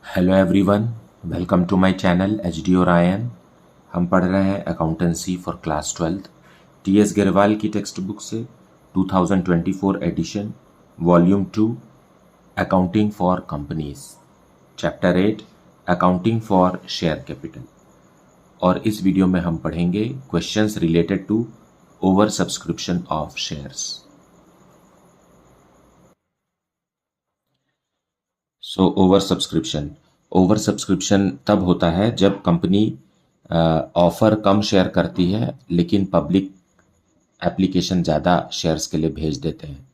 Hello everyone, welcome to my channel H D Orion. हम पढ़ रहे हैं accountancy for class 12 T S Grewal की टेक्स्ट बुक से 2024 edition volume 2 accounting for companies chapter 8 accounting for share capital. और इस video में हम पढ़ेंगे questions related to over subscription of shares. So over subscription तब होता है जब कंपनी ऑफर कम शेयर करती है लेकिन पब्लिक एप्लीकेशन ज़्यादा शेयर्स के लिए भेज देते हैं,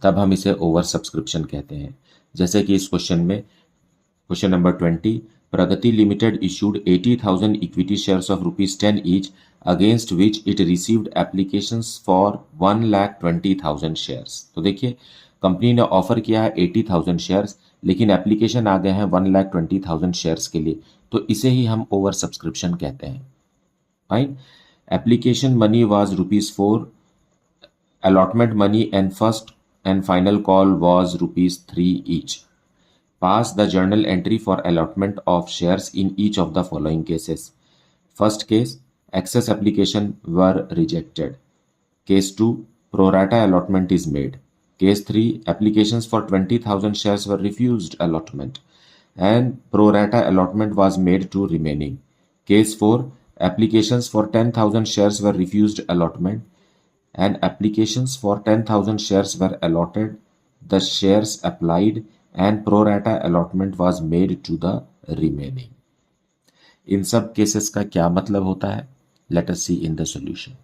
तब हम इसे ओवर सब्सक्रिप्शन कहते हैं। जैसे कि इस क्वेश्चन में question number 20, Pragati limited issued 80,000 equity shares of ₹10 each against which it received applications for 1,20,000 shares. तो देखिए, कंपनी ने ऑफर किया है 80,000 शेयर्स लेकिन एप्लीकेशन आ गए हैं 1,20,000 शेयर्स के लिए, तो इसे ही हम ओवर सब्सक्रिप्शन कहते हैं। Fine. Application money was ₹4, allotment money and first and final call was ₹3 each. Pass the journal entry for allotment of shares in each of the following cases. First case, excess application were rejected. Case 2, pro rata allotment is made. Case 3, applications for 20,000 shares were refused allotment and pro rata allotment was made to remaining. Case 4, applications for 10,000 shares were refused allotment and applications for 10,000 shares were allotted. The shares applied and pro rata allotment was made to the remaining. इन सब cases का क्या मतलब होता है? Let us see in the solution.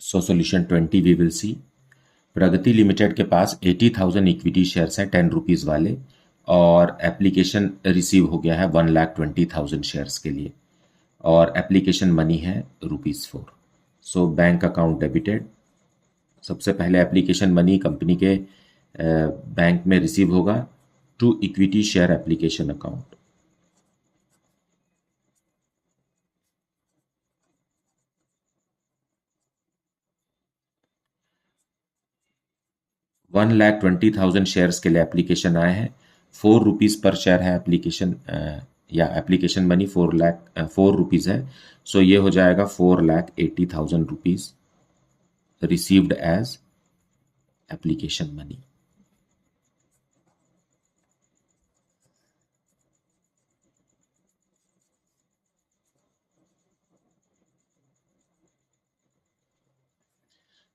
So solution 20 we will see. Pragati limited के पास 80,000 equity shares हैं 10 rupees वाले, और एप्लीकेशन रिसीव हो गया है 1,20,000 शेयर्स के लिए, और एप्लीकेशन मनी है ₹4। So bank account debited. सबसे पहले एप्लीकेशन मनी कंपनी के बैंक में रिसीव होगा to equity share application account. ₹1,20,000 shares के लिए एप्लीकेशन आए हैं, ₹4 पर शेयर है एप्लीकेशन, या एप्लीकेशन मनी 4 रुपीज़ है। सो ये हो जाएगा ₹4,80,000 received as application money.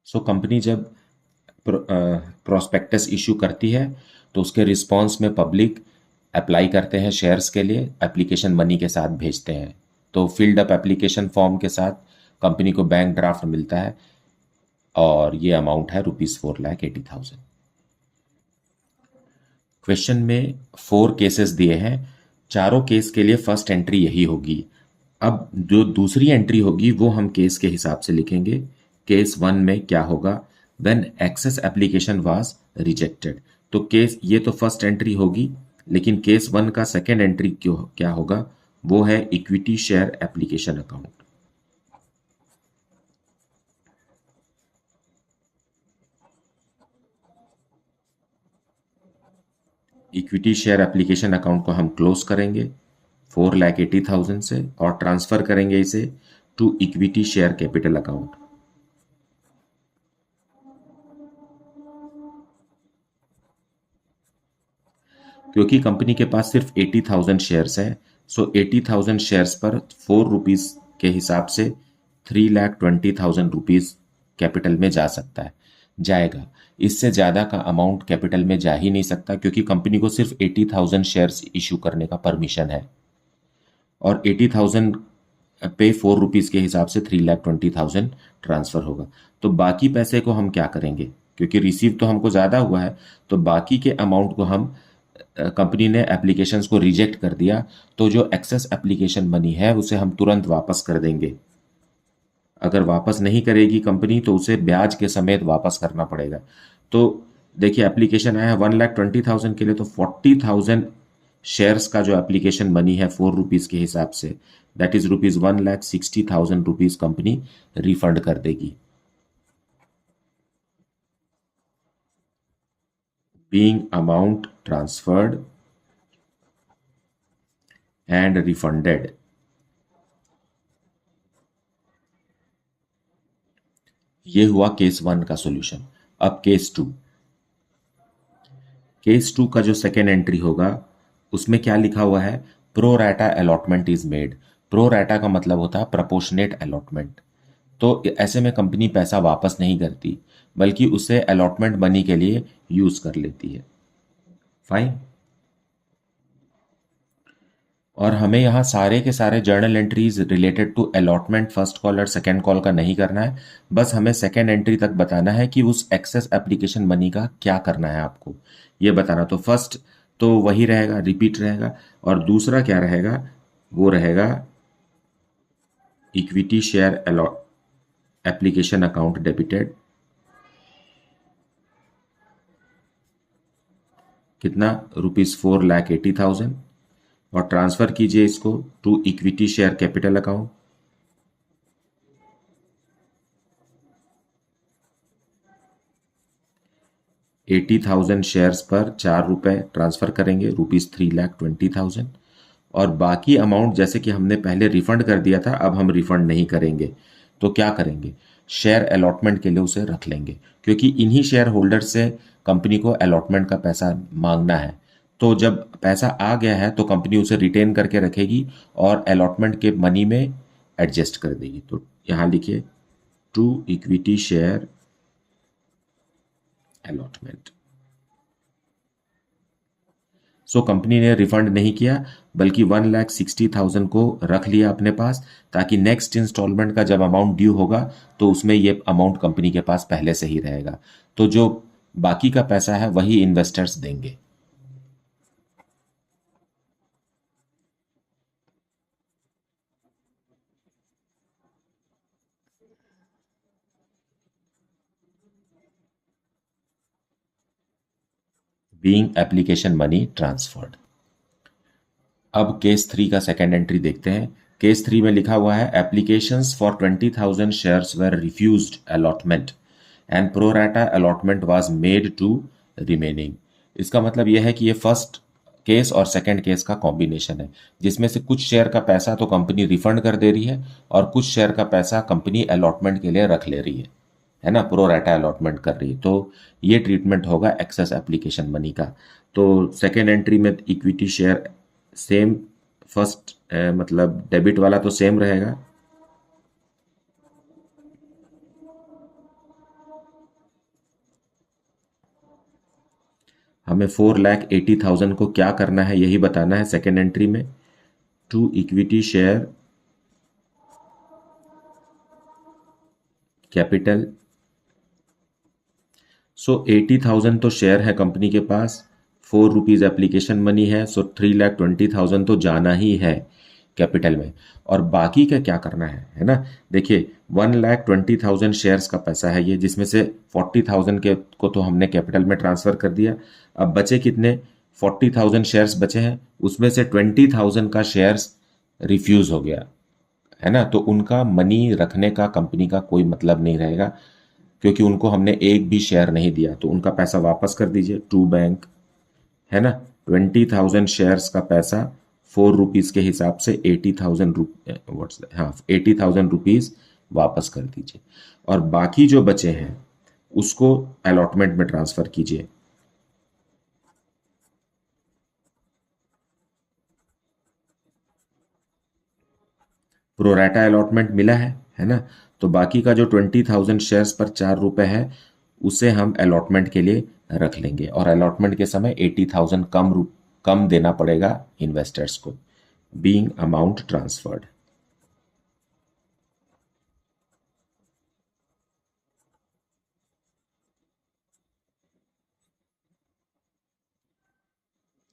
So company जब प्रोस्पेक्टस इशू करती है तो उसके रिस्पांस में पब्लिक अप्लाई करते हैं शेयर्स के लिए, एप्लीकेशन मनी के साथ भेजते हैं। तो फिल्ड अप एप्लीकेशन फॉर्म के साथ कंपनी को बैंक ड्राफ्ट मिलता है और ये अमाउंट है ₹4,80,000। क्वेश्चन में 4 केसेस दिए हैं, चारों केस के लिए फर्स्ट एंट्री यही होगी। अब जो दूसरी एंट्री होगी वो हम केस के हिसाब से लिखेंगे। केस 1 में क्या होगा? When excess application was rejected. तो केस ये तो फर्स्ट एंट्री होगी, लेकिन केस 1 का सेकेंड एंट्री क्या होगा? वो है equity share application account. Equity share application account को हम क्लोज करेंगे 4,80,000 से और ट्रांसफर करेंगे इसे to equity share capital account. क्योंकि कंपनी के पास सिर्फ 80,000 शेयर्स हैं, सो 80,000 शेयर्स पर 4 रुपीज़ के हिसाब से ₹3,20,000 कैपिटल में जा सकता है, जाएगा। इससे ज़्यादा का अमाउंट कैपिटल में जा ही नहीं सकता क्योंकि कंपनी को सिर्फ 80,000 शेयर्स इशू करने का परमिशन है, और 80,000 पे 4 रुपीज़ के हिसाब से 3,20,000 ट्रांसफ़र होगा। तो बाकी पैसे को हम क्या करेंगे? क्योंकि रिसीव तो हमको ज़्यादा हुआ है, तो बाकी के अमाउंट को हम, कंपनी ने एप्लीकेशंस को रिजेक्ट कर दिया तो जो एक्सेस एप्लीकेशन मनी है उसे हम तुरंत वापस कर देंगे। अगर वापस नहीं करेगी कंपनी तो उसे ब्याज के समेत वापस करना पड़ेगा। तो देखिए, एप्लीकेशन आया है 1,20,000 के लिए, तो 40,000 शेयर्स का जो एप्लीकेशन मनी है 4 रुपीज़ के हिसाब से, दैट इज ₹1,60,000 कंपनी रिफंड कर देगी। being amount transferred and refunded। ये हुआ केस 1 का सॉल्यूशन। अब केस 2, केस 2 का जो सेकेंड एंट्री होगा उसमें क्या लिखा हुआ है, pro rata allotment is made. Pro rata का मतलब होता है प्रोपोर्शनेट अलॉटमेंट। तो ऐसे में कंपनी पैसा वापस नहीं करती बल्कि उसे अलॉटमेंट मनी के लिए यूज कर लेती है। फाइन। और हमें यहाँ सारे के सारे journal entries related to allotment first call और सेकेंड कॉल का नहीं करना है, बस हमें सेकेंड एंट्री तक बताना है कि उस एक्सेस एप्लीकेशन मनी का क्या करना है आपको, ये बताना। तो फर्स्ट तो वही रहेगा, रिपीट रहेगा, और दूसरा क्या रहेगा, वो रहेगा equity share application account debited. कितना, ₹4,80,000, और ट्रांसफर कीजिए इसको to equity share capital account. ₹80,000 shares पर ₹4 ट्रांसफर करेंगे, ₹3,20,000। और बाकी अमाउंट जैसे कि हमने पहले रिफंड कर दिया था, अब हम रिफंड नहीं करेंगे। तो क्या करेंगे, शेयर अलॉटमेंट के लिए उसे रख लेंगे, क्योंकि इन्हीं शेयर होल्डर से कंपनी को अलॉटमेंट का पैसा मांगना है। तो जब पैसा आ गया है तो कंपनी उसे रिटेन करके रखेगी और अलॉटमेंट के मनी में एडजस्ट कर देगी। तो यहां लिखिए to equity share allotment. So company ने रिफंड नहीं किया बल्कि 1,60,000 को रख लिया अपने पास, ताकि नेक्स्ट इंस्टॉलमेंट का जब अमाउंट ड्यू होगा तो उसमें ये अमाउंट कंपनी के पास पहले से ही रहेगा। तो जो बाकी का पैसा है वही इन्वेस्टर्स देंगे। Being application money transferred. अब केस 3 का सेकेंड एंट्री देखते हैं। केस 3 में लिखा हुआ है applications for 20,000 shares were refused allotment and pro rata allotment was made to remaining. इसका मतलब यह है कि ये फर्स्ट केस और सेकेंड केस का कॉम्बिनेशन है, जिसमें से कुछ शेयर का पैसा तो कंपनी रिफंड कर दे रही है और कुछ शेयर का पैसा कंपनी अलॉटमेंट के लिए रख ले रही है ना, प्रो राटा अलॉटमेंट कर रही है। तो ये ट्रीटमेंट होगा एक्सेस एप्लीकेशन मनी का। तो सेकेंड एंट्री में इक्विटी शेयर सेम, फर्स्ट मतलब डेबिट वाला तो सेम रहेगा। हमें 4,80,000 को क्या करना है यही बताना है सेकेंड एंट्री में, टू इक्विटी शेयर कैपिटल। सो 80,000 तो शेयर है कंपनी के पास, ₹4 एप्लीकेशन मनी है, सो 3,20,000 तो जाना ही है कैपिटल में। और बाकी का क्या करना है ना, देखिए 1,20,000 शेयर्स का पैसा है ये, जिसमें से 40,000 के को तो हमने कैपिटल में ट्रांसफर कर दिया। अब बचे कितने, 40,000 शेयर्स बचे हैं, उसमें से 20,000 का शेयर्स रिफ्यूज हो गया है ना, तो उनका मनी रखने का कंपनी का कोई मतलब नहीं रहेगा, क्योंकि उनको हमने एक भी शेयर नहीं दिया। तो उनका पैसा वापस कर दीजिए टू बैंक, है ना। 20,000 शेयर्स का पैसा ₹4 के हिसाब से 80,000 हाँ 80,000 रुपीज वापस कर दीजिए, और बाकी जो बचे हैं उसको अलॉटमेंट में ट्रांसफर कीजिए। प्रोराटा अलॉटमेंट मिला है ना। तो बाकी का जो 20,000 शेयर्स पर ₹4 है उसे हम अलॉटमेंट के लिए रख लेंगे, और अलॉटमेंट के समय 80,000 कम देना पड़ेगा इन्वेस्टर्स को। Being amount transferred.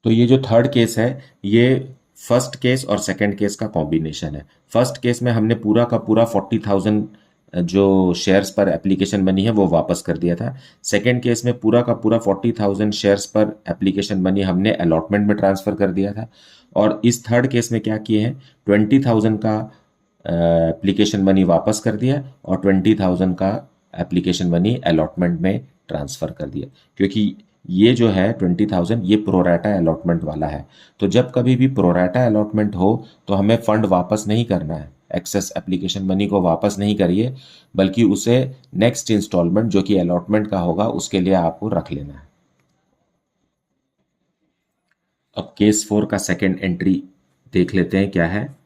तो ये जो थर्ड केस है ये फर्स्ट केस और सेकंड केस का कॉम्बिनेशन है। फर्स्ट केस में हमने पूरा का पूरा 40,000 जो शेयर्स पर एप्लीकेशन मनी है वो वापस कर दिया था। सेकंड केस में पूरा का पूरा 40,000 शेयर्स पर एप्लीकेशन मनी हमने अलॉटमेंट में ट्रांसफर कर दिया था। और इस थर्ड केस में क्या किए हैं, 20,000 का एप्लीकेशन मनी वापस कर दिया और 20,000 का एप्लीकेशन मनी अलॉटमेंट में ट्रांसफर कर दिया, क्योंकि ये जो है 20,000 ये प्रोराटा अलॉटमेंट वाला है। तो जब कभी भी प्रोराटा अलॉटमेंट हो तो हमें फंड वापस नहीं करना है, एक्सेस एप्लीकेशन मनी को वापस नहीं करिए, बल्कि उसे नेक्स्ट इंस्टॉलमेंट जो कि अलॉटमेंट का होगा उसके लिए आपको रख लेना है। अब केस 4 का सेकेंड एंट्री देख लेते हैं क्या है।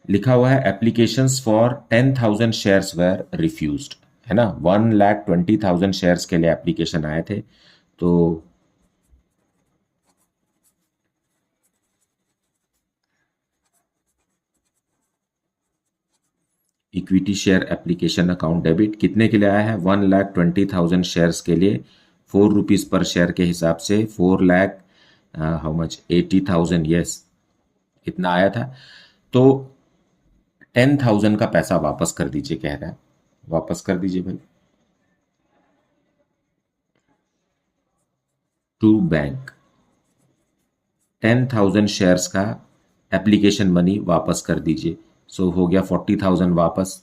लिखा हुआ है applications for 10,000 shares were refused, है ना। 1,20,000 शेयर्स के लिए एप्लीकेशन आए थे। तो equity share application account debit कितने के लिए आया है? 1,20,000 शेयर्स के लिए ₹4 पर शेयर के हिसाब से 4 लाख हाउ मच 80,000, यस इतना आया था। तो 10,000 का पैसा वापस कर दीजिए कह रहा है, वापस कर दीजिए भाई टू बैंक। 10,000 शेयर्स का एप्लीकेशन मनी वापस कर दीजिए। सो हो गया 40,000 वापस।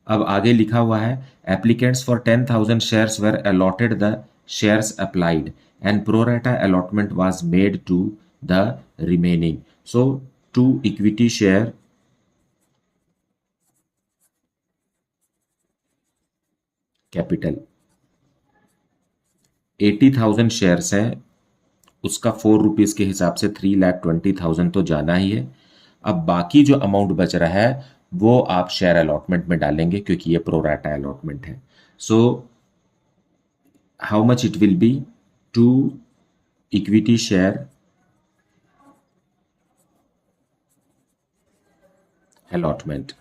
अब आगे लिखा हुआ है applicants for 10,000 shares were allotted the shares applied and pro rata allotment was made to the remaining. So to equity share capital 80,000 shares हैं, उसका ₹4 के हिसाब से 3,20,000 तो जाना ही है। अब बाकी जो अमाउंट बच रहा है वो आप शेयर अलॉटमेंट में डालेंगे क्योंकि ये प्रोराटा अलॉटमेंट है। So how much it will be? To equity share allotment.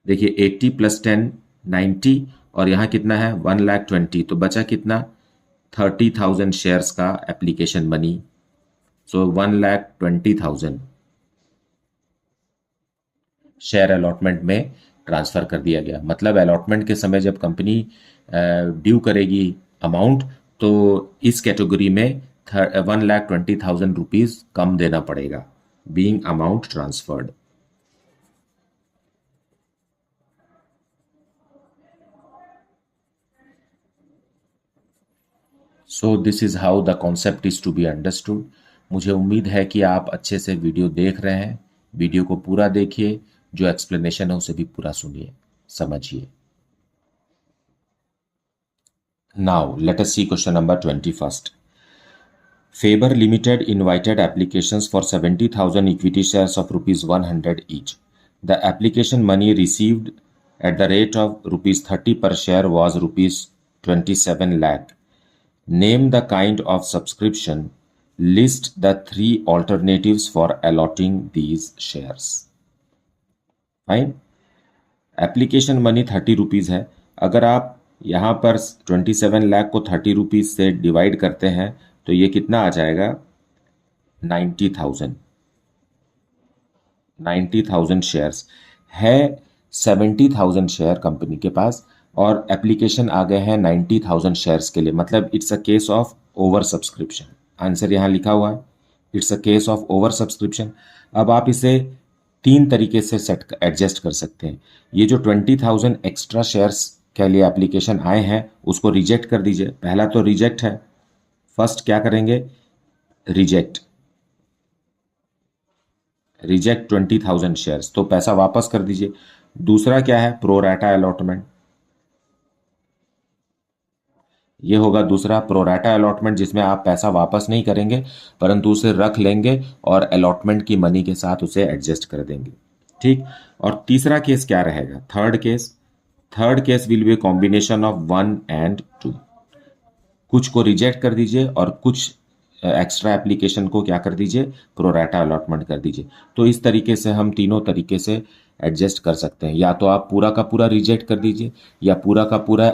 देखिए 80 + 10 90 और यहाँ कितना है 1,20,000, तो बचा कितना 30,000 शेयर्स का एप्लीकेशन मनी। सो 1,20,000 शेयर अलॉटमेंट में ट्रांसफर कर दिया गया। मतलब अलॉटमेंट के समय जब कंपनी ड्यू करेगी अमाउंट तो इस कैटेगरी में 1,20,000 रुपीज कम देना पड़ेगा, being amount transferred. So this is how the concept is to be understood. मुझे उम्मीद है कि आप अच्छे से वीडियो देख रहे हैं। वीडियो को पूरा देखिए, जो एक्सप्लेनेशन है उसे भी पूरा सुनिए, समझिए। Now let us see question number 21st। Faber Limited invited applications for 70,000 equity shares of rupees 100 each. The application money received at the rate of rupees 30 per share was rupees 27 lakh. Name the kind of subscription. List the three alternatives for allotting these shares. Fine. Application money 30 rupees है। अगर आप यहाँ पर 27 लाख को 30 rupees से divide करते हैं तो ये कितना आ जाएगा 90,000। 90,000 शेयर्स है, 70,000 शेयर कंपनी के पास और एप्लीकेशन आ गए हैं 90,000 शेयर्स के लिए। मतलब it's a case of over subscription. Answer यहाँ लिखा हुआ है, it's a case of over subscription. अब आप इसे तीन तरीके से सेट एडजस्ट कर सकते हैं। ये जो 20,000 एक्स्ट्रा शेयर्स के लिए एप्लीकेशन आए हैं उसको रिजेक्ट कर दीजिए। पहला तो रिजेक्ट है, फर्स्ट क्या करेंगे रिजेक्ट 20,000 शेयर्स, तो पैसा वापस कर दीजिए। दूसरा क्या है प्रोराटा अलॉटमेंट, ये होगा दूसरा प्रोराटा अलॉटमेंट जिसमें आप पैसा वापस नहीं करेंगे परंतु उसे रख लेंगे और अलॉटमेंट की मनी के साथ उसे एडजस्ट कर देंगे। ठीक, और तीसरा केस क्या रहेगा third case will be combination of 1 and 2। कुछ को रिजेक्ट कर दीजिए और कुछ एक्स्ट्रा एप्लीकेशन को क्या कर दीजिए प्रोराटा अलॉटमेंट कर दीजिए। तो इस तरीके से हम तीनों तरीके से एडजस्ट कर सकते हैं। या तो आप पूरा का पूरा रिजेक्ट कर दीजिए या पूरा का पूरा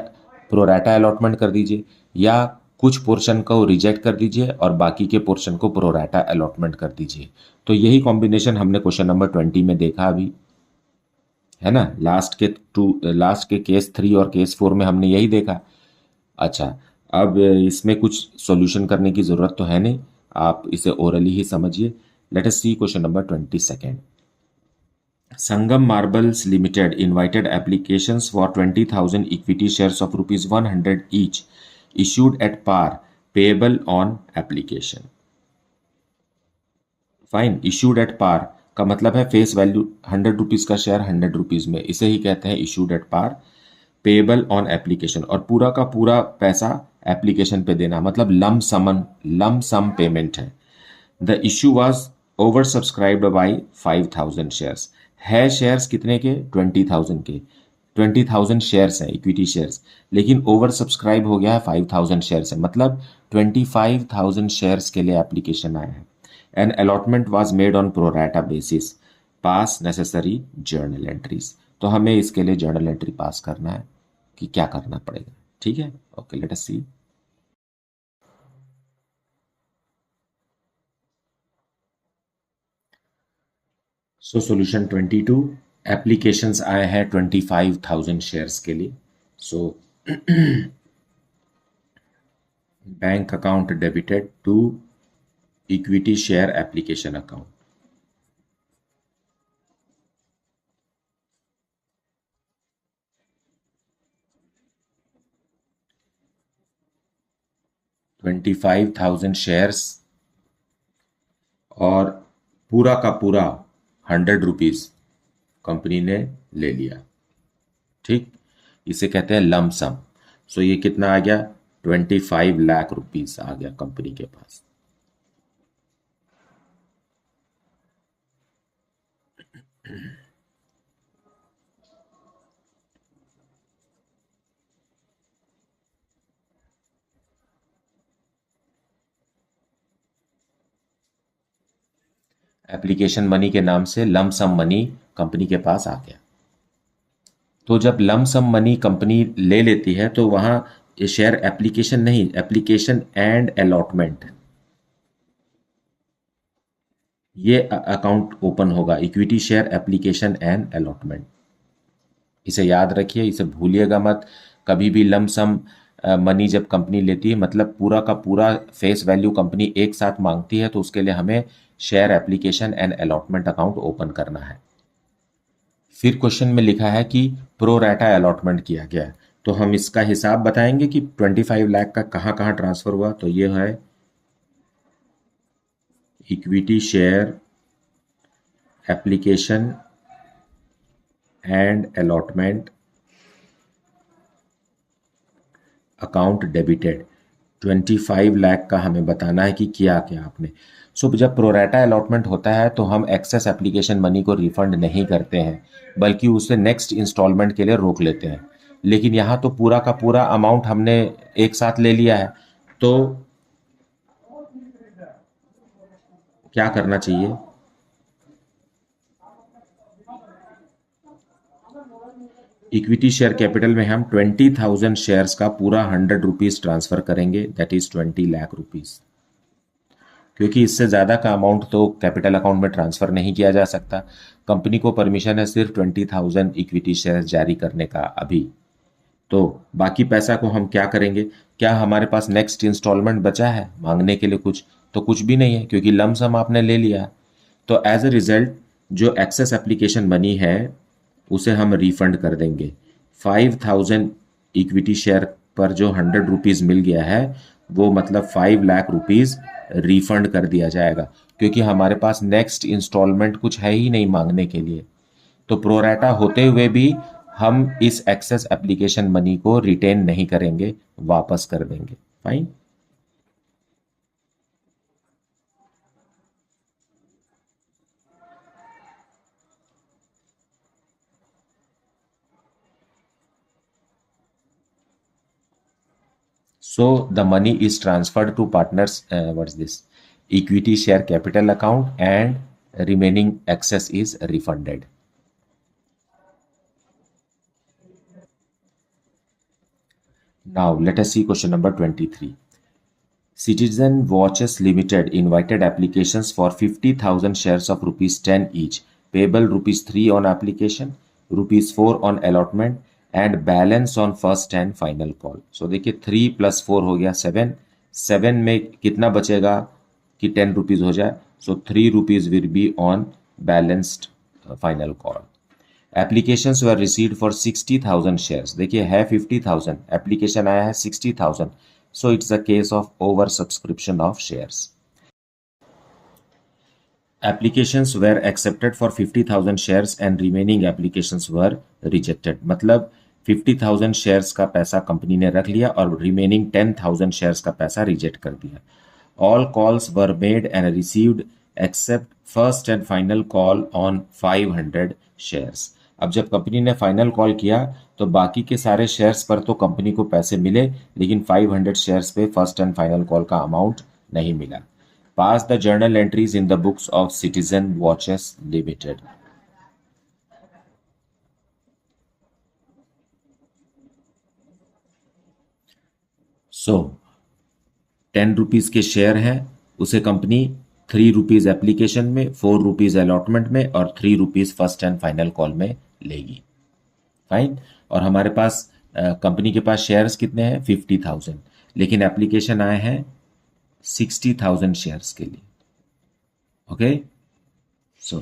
प्रोराटा अलॉटमेंट कर दीजिए या कुछ पोर्शन को रिजेक्ट कर दीजिए और बाकी के पोर्शन को प्रोराटा अलॉटमेंट कर दीजिए। तो यही कॉम्बिनेशन हमने क्वेश्चन नंबर 20 में देखा अभी, है ना। लास्ट के केस 3 और केस 4 में हमने यही देखा। अच्छा, अब इसमें कुछ सॉल्यूशन करने की ज़रूरत तो है नहीं, आप इसे ओरली ही समझिए। Let us see question number 22nd। Sangam Marbles Limited invited applications for 20,000 equity shares of rupees 100 each issued at par payable on application. Fine, issued at par का मतलब है फेस वैल्यू 100 रुपीज का share 100 rupees में, इसे ही कहते हैं issued at par, payable on application, और पूरा का पूरा पैसा एप्लीकेशन पे देना, मतलब लम सम पेमेंट है। The issue was over subscribed by 5000 shares. है शेयर्स कितने के? 20,000 के। 20,000 शेयर्स हैं, इक्विटी शेयर्स, लेकिन ओवर सब्सक्राइब हो गया है 5,000 शेयर्स है, मतलब 25,000 शेयर्स के लिए एप्लीकेशन आया है। An allotment was made on pro rata basis. Pass necessary journal entries. तो हमें इसके लिए जर्नल एंट्री पास करना है कि क्या करना पड़ेगा। ठीक है, okay, let us see. So solution 22, applications आए हैं 25,000 शेयर्स के लिए। So bank account debited to equity share application account. $25,000 shares और पूरा का पूरा 100 रुपीज कंपनी ने ले लिया। ठीक, इसे कहते हैं लम सम। सो ये कितना आ गया? 25 लाख रुपीज आ गया कंपनी के पास। एप्लीकेशन मनी के नाम से लम सम मनी कंपनी के पास आ गया। तो जब लम सम मनी कंपनी ले लेती है तो वहां शेयर एप्लीकेशन नहीं, एप्लीकेशन एंड अलॉटमेंट, ये अकाउंट ओपन होगा, equity share application and allotment. इसे याद रखिए, इसे भूलिएगा मत। कभी भी लम सम मनी जब कंपनी लेती है, मतलब पूरा का पूरा फेस वैल्यू कंपनी एक साथ मांगती है, तो उसके लिए हमें share application and allotment account open करना है। फिर क्वेश्चन में लिखा है कि प्रो राटा अलॉटमेंट किया गया है, तो हम इसका हिसाब बताएंगे कि 25 लाख का कहाँ कहाँ ट्रांसफर हुआ। तो ये है equity share application and allotment account debited. 25 lakh का हमें बताना है कि किया क्या आपने। सो जब प्रोराटा अलॉटमेंट होता है तो हम एक्सेस एप्लीकेशन मनी को रिफंड नहीं करते हैं, बल्कि उसे नेक्स्ट इंस्टॉलमेंट के लिए रोक लेते हैं। लेकिन यहाँ तो पूरा का पूरा अमाउंट हमने एक साथ ले लिया है, तो क्या करना चाहिए? इक्विटी शेयर कैपिटल में हम 20,000 शेयर्स का पूरा 100 रुपीज ट्रांसफर करेंगे, दैट इज 20 लाख रुपीज, क्योंकि इससे ज़्यादा का अमाउंट तो कैपिटल अकाउंट में ट्रांसफ़र नहीं किया जा सकता। कंपनी को परमिशन है सिर्फ 20,000 इक्विटी शेयर जारी करने का अभी। तो बाकी पैसा को हम क्या करेंगे? क्या हमारे पास नेक्स्ट इंस्टॉलमेंट बचा है मांगने के लिए कुछ? तो कुछ भी नहीं है, क्योंकि लम सम आपने ले लिया। तो एज ए रिजल्ट जो एक्सेस एप्लीकेशन मनी है उसे हम रिफंड कर देंगे। 5,000 इक्विटी शेयर पर जो 100 रुपीज़ मिल गया है, वो मतलब 5 लाख रुपीज़ रिफंड कर दिया जाएगा, क्योंकि हमारे पास नेक्स्ट इंस्टॉलमेंट कुछ है ही नहीं मांगने के लिए। तो प्रोराटा होते हुए भी हम इस एक्सेस एप्लीकेशन मनी को रिटेन नहीं करेंगे, वापस कर देंगे। Fine. So the money is transferred to partners, what is this? Equity share capital account, and remaining excess is refunded. Now let us see question number 23. Citizen Watches Limited invited applications for 50,000 shares of rupees 10 each, payable rupees 3 on application, rupees 4 on allotment, and balance on first and final call. So देखिए 3 + 4 हो गया 7, 7 में कितना बचेगा कि 10 rupees हो जाए। सो 3 rupees will be on balanced final call. Applications were received for 60,000 shares. देखिए है 50,000, एप्लीकेशन आया है 60,000, So it's a case of oversubscription of shares. Applications were accepted for 50,000 shares and remaining applications were rejected. मतलब 50,000 shares का पैसा company ने रख लिया और रिमेनिंग 10,000 शेयर्स का पैसा रिजेक्ट कर दिया. All calls were made and received except first and final call on 500 shares. अब जब कंपनी ने फाइनल कॉल किया तो बाकी के सारे शेयर्स पर तो कंपनी को पैसे मिले, लेकिन 500 शेयर्स पे फर्स्ट एंड फाइनल कॉल का अमाउंट नहीं मिला. Pass the journal entries in the books of Citizen Watches Limited. So 10 rupees के शेयर है, उसे कंपनी 3 रुपीज एप्लीकेशन में, 4 रुपीज अलॉटमेंट में और 3 rupees first and final call में लेगी. फाइन. और हमारे पास कंपनी के पास शेयर्स कितने हैं? 50,000, लेकिन एप्लीकेशन आए हैं 60,000 शेयर्स के लिए. Okay. So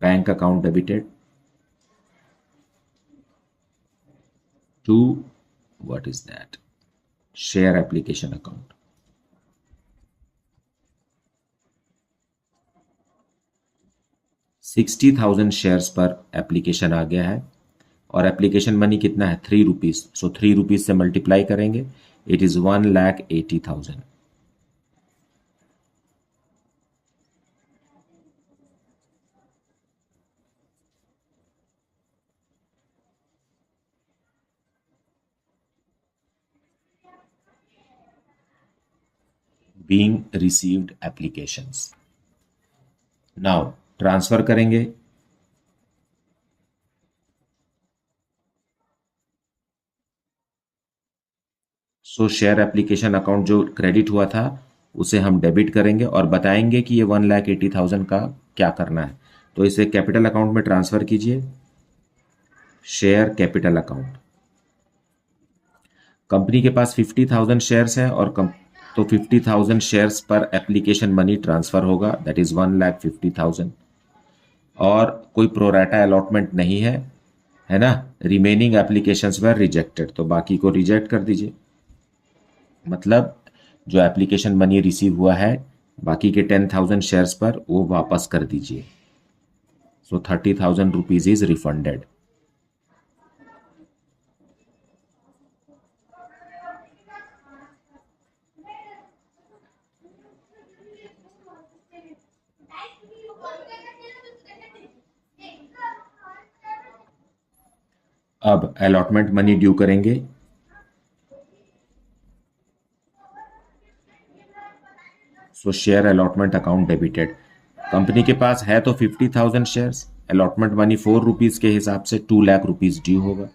bank account debited to what is that? Share application account. $60,000 shares पर एप्लीकेशन आ गया है और एप्लीकेशन मनी कितना है? 3 रुपीज. सो 3 रुपीज से मल्टीप्लाई करेंगे, it is 1,80,000. being received applications. Now transfer करेंगे. सो शेयर एप्लीकेशन अकाउंट जो क्रेडिट हुआ था उसे हम डेबिट करेंगे और बताएंगे कि ये 1,80,000 का क्या करना है. तो इसे कैपिटल अकाउंट में ट्रांसफर कीजिए. Share capital account. कंपनी के पास 50,000 शेयर्स हैं और तो 50,000 शेयर्स पर एप्लीकेशन मनी ट्रांसफर होगा, दैट इज 1,50,000. और कोई प्रोराटा अलॉटमेंट नहीं है, है ना. रिमेनिंग एप्लीकेशंस वर रिजेक्टेड, तो बाकी को रिजेक्ट कर दीजिए. मतलब जो एप्लीकेशन मनी रिसीव हुआ है बाकी के 10,000 शेयर्स पर वो वापस कर दीजिए. सो 30,000 रुपीज इज रिफंडेड. अब अलॉटमेंट मनी ड्यू करेंगे. So share allotment account debited. Company के पास है तो 50,000 शेयर्स, अलॉटमेंट मनी 4 रुपीज के हिसाब से 2 लाख रुपीज ड्यू होगा.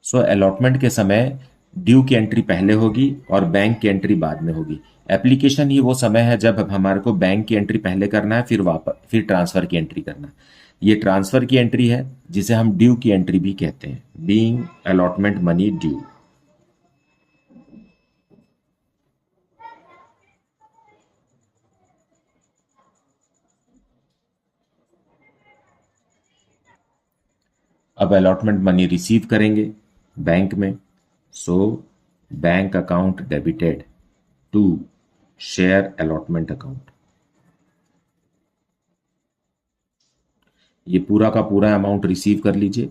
सो अलॉटमेंट के समय ड्यू की एंट्री पहले होगी और बैंक की एंट्री बाद में होगी. एप्लीकेशन ही वो समय है जब हमारे को बैंक की एंट्री पहले करना है, फिर ट्रांसफर की एंट्री करना है. ये ट्रांसफर की एंट्री है जिसे हम ड्यू की एंट्री भी कहते हैं, बीइंग अलॉटमेंट मनी ड्यू. अब अलॉटमेंट मनी रिसीव करेंगे बैंक में. So bank account debited to share allotment account. ये पूरा का पूरा अमाउंट रिसीव कर लीजिए.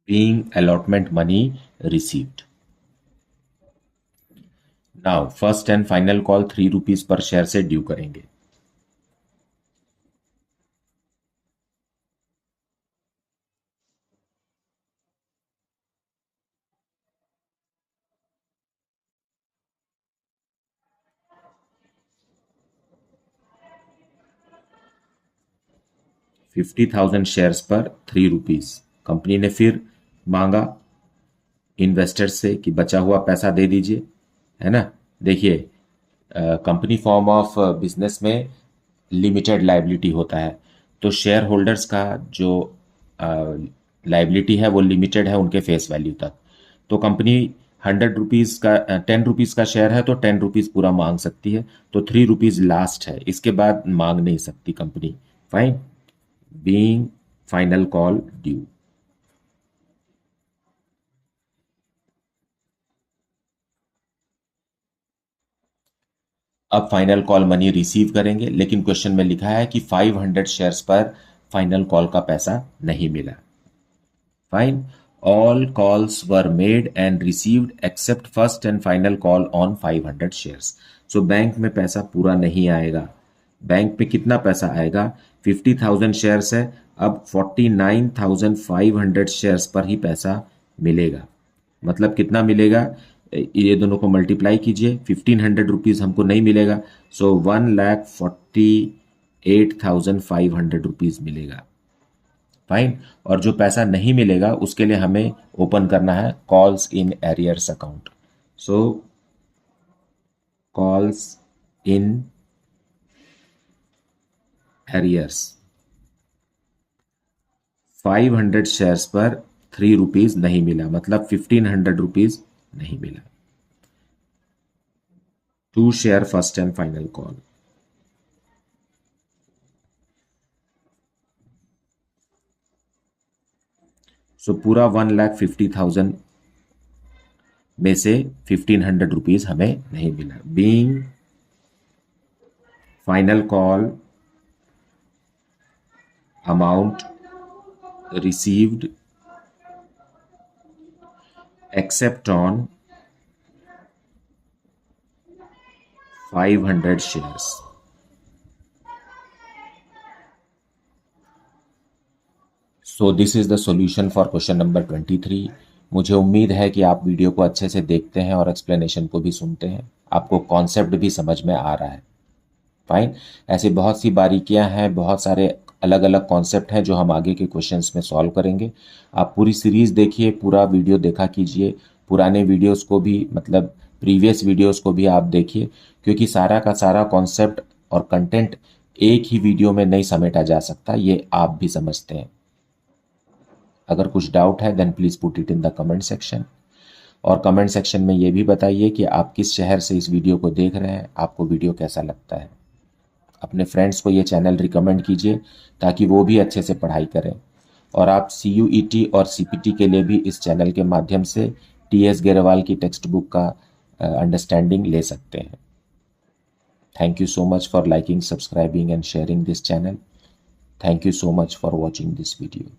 being allotment money received. Now first and final call 3 rupees per share से ड्यू करेंगे. $50,000 शेयर्स पर 3 रुपीज. कंपनी ने फिर मांगा इन्वेस्टर्स से कि बचा हुआ पैसा दे दीजिए, है ना. देखिए कंपनी फॉर्म ऑफ बिजनेस में लिमिटेड लाइबिलिटी होता है, तो शेयर होल्डर्स का जो लाइबिलिटी है वो लिमिटेड है उनके फेस वैल्यू तक। तो कंपनी 100 रुपीज़ का 10 रुपीज़ का शेयर है तो 10 रुपीज़ पूरा मांग सकती है, तो 3 रुपीज़ लास्ट है, इसके बाद मांग नहीं सकती company. Fine, being final call due. अब फाइनल कॉल मनी रिसीव करेंगे, लेकिन क्वेश्चन में लिखा है कि 500 शेयर्स पर फाइनल कॉल का पैसा नहीं मिला। Fine, all calls were made and received accept first and final call on 500 shares. So bank में पैसा पूरा नहीं आएगा। बैंक में कितना पैसा आएगा? 50,000 शेयर्स है, अब 49,500 शेयर्स पर ही पैसा मिलेगा। मतलब कितना मिलेगा? ये दोनों को मल्टीप्लाई कीजिए, 1500 रुपीज़ हमको नहीं मिलेगा, सो 1,48,500 रुपीज़ मिलेगा। फाइन, और जो पैसा नहीं मिलेगा उसके लिए हमें ओपन करना है calls in arrears account. So calls in arrears, 500 shares पर 3 रुपीज़ नहीं मिला, मतलब 1500 रुपीज़ नहीं मिला। Two share first and final call. So पूरा 1,50,000 में से 1500 रुपीज़ हमें नहीं मिला। Being final call amount received except on 500 shares। So this is the solution for question number 23। मुझे उम्मीद है कि आप वीडियो को अच्छे से देखते हैं और एक्सप्लेनेशन को भी सुनते हैं, आपको कॉन्सेप्ट भी समझ में आ रहा है। फाइन, ऐसे बहुत सी बारीकियां हैं, बहुत सारे अलग अलग कॉन्सेप्ट हैं जो हम आगे के क्वेश्चंस में सॉल्व करेंगे। आप पूरी सीरीज़ देखिए, पूरा वीडियो देखा कीजिए, पुराने वीडियोस को भी, मतलब प्रीवियस वीडियोस को भी आप देखिए, क्योंकि सारा का सारा कॉन्सेप्ट और कंटेंट एक ही वीडियो में नहीं समेटा जा सकता, ये आप भी समझते हैं। अगर कुछ डाउट है then please put it in the comment section, और कमेंट सेक्शन में ये भी बताइए कि आप किस शहर से इस वीडियो को देख रहे हैं, आपको वीडियो कैसा लगता है। अपने फ्रेंड्स को ये चैनल रिकमेंड कीजिए ताकि वो भी अच्छे से पढ़ाई करें, और आप CUET और CPT के लिए भी इस चैनल के माध्यम से TS गेरवाल की टेक्स्ट बुक का अंडरस्टैंडिंग ले सकते हैं। Thank you so much for liking, subscribing and sharing this channel. Thank you so much for watching this video.